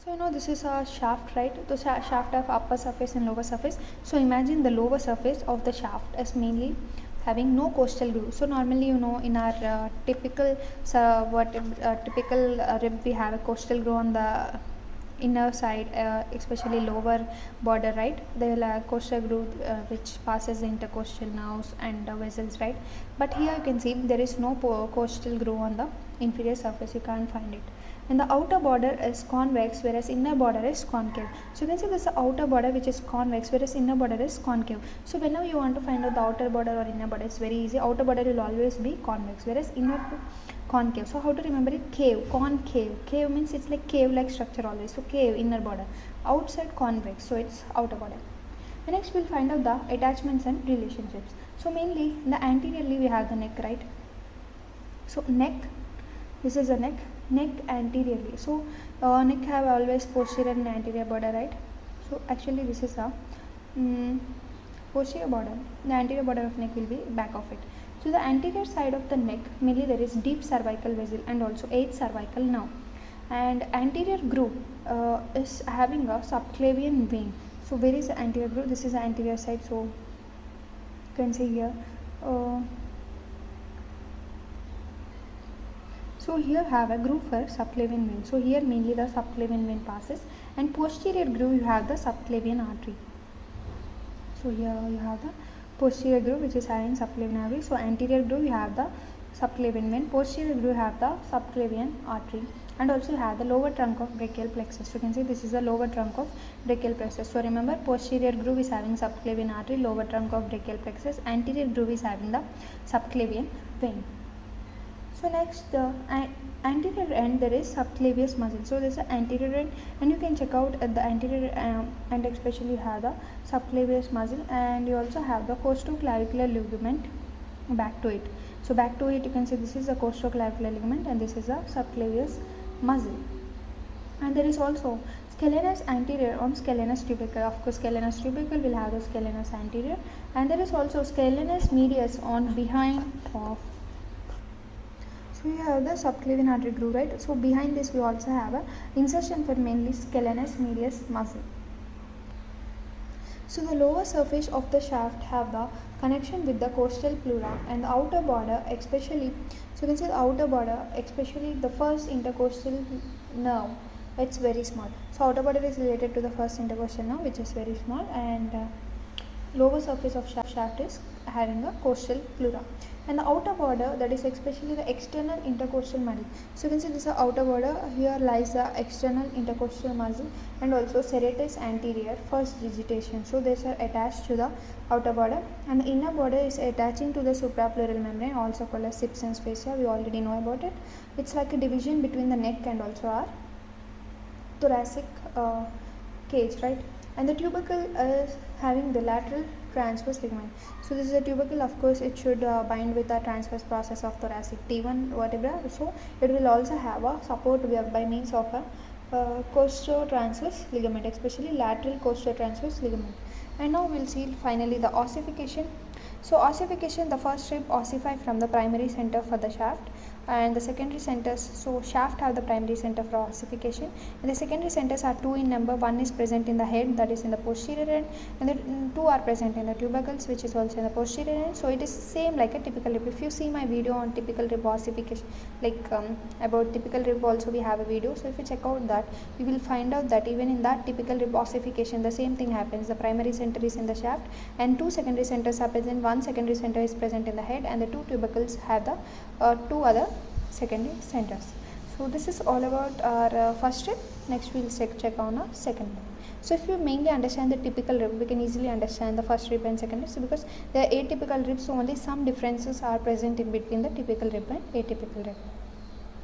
So this is a shaft, right? The shaft of upper surface and lower surface. So imagine the lower surface of the shaft is mainly having no coastal groove. So normally in our typical rib, we have a coastal groove on the inner side, especially lower border, right? There will have coastal groove which passes the intercostal nerves and vessels, right? But here you can see there is no coastal groove on the inferior surface. You can't find it. And the outer border is convex, whereas inner border is concave. So you can see this is the outer border which is convex, whereas inner border is concave. So whenever you want to find out the outer border or inner border, it's very easy. Outer border will always be convex, whereas inner concave. So how to remember it? Cave, concave. Cave means it's like cave like structure always. So cave, inner border. Outside convex, so it's outer border. And next we'll find out the attachments and relationships. So mainly in the anteriorly we have the neck, right? So neck, this is the neck anteriorly. So neck have always posterior and anterior border, right? So actually this is a posterior border. The anterior border of neck will be back of it. So the anterior side of the neck, mainly there is deep cervical vessel and also 8 cervical nerve. And anterior groove is having a subclavian vein. So where is the anterior groove? This is the anterior side. So you can see here. So here have a groove for subclavian vein. So here mainly the subclavian vein passes, and posterior groove you have the subclavian artery. So here you have the posterior groove which is having subclavian artery. So anterior groove you have the subclavian vein, posterior groove you have the subclavian artery, and also you have the lower trunk of brachial plexus. So you can see this is the lower trunk of brachial plexus. So remember, posterior groove is having subclavian artery, lower trunk of brachial plexus, anterior groove is having the subclavian vein. So next, the anterior end there is subclavius muscle. So this is the anterior end, and you can check out at the anterior end especially you have the subclavius muscle, and you also have the costoclavicular ligament back to it. So back to it you can see this is the costoclavicular ligament and this is the subclavius muscle. And there is also scalenus anterior on scalenus tubercle. Of course, scalenus tubercle will have the scalenus anterior, and there is also scalenus medius on behind of. So you have the subclavian artery groove, right? So behind this we also have a insertion for mainly scalenus medius muscle. So the lower surface of the shaft have the connection with the costal pleura, and the outer border especially, so you can see the outer border especially the first intercostal nerve, it's very small. So outer border is related to the first intercostal nerve which is very small, and lower surface of shaft is having a costal pleura, and the outer border, that is especially the external intercostal muscle. So you can see this is the outer border. Here lies the external intercostal muscle and also serratus anterior first digitation. So these are attached to the outer border, and the inner border is attaching to the suprapleural membrane, also called as Simpson's fascia. We already know about it. It's like a division between the neck and also our thoracic cage, right? And the tubercle is having the lateral transverse ligament. So this is a tubercle. Of course it should bind with the transverse process of thoracic T1 vertebra. So it will also have a support by means of a costotransverse ligament, especially lateral costotransverse ligament. And now we'll see finally the ossification. So ossification, the first rib ossify from the primary center for the shaft, and the secondary centers, so shaft have the primary center for ossification, and the secondary centers are 2 in number. One is present in the head, that is in the posterior end, and the 2 are present in the tubercles, which is also in the posterior end. So it is same like a typical rib. If you see my video on typical rib ossification, like about typical rib also we have a video. So if you check out that, you will find out that even in that typical rib ossification the same thing happens. The primary center is in the shaft and 2 secondary centers are present. One secondary center is present in the head, and the 2 tubercles have the 2 other secondary centers. So this is all about our first rib. Next we will check on our second rib. So if you mainly understand the typical rib, we can easily understand the first rib and second rib. So because there are atypical ribs, so only some differences are present in between the typical rib and atypical rib.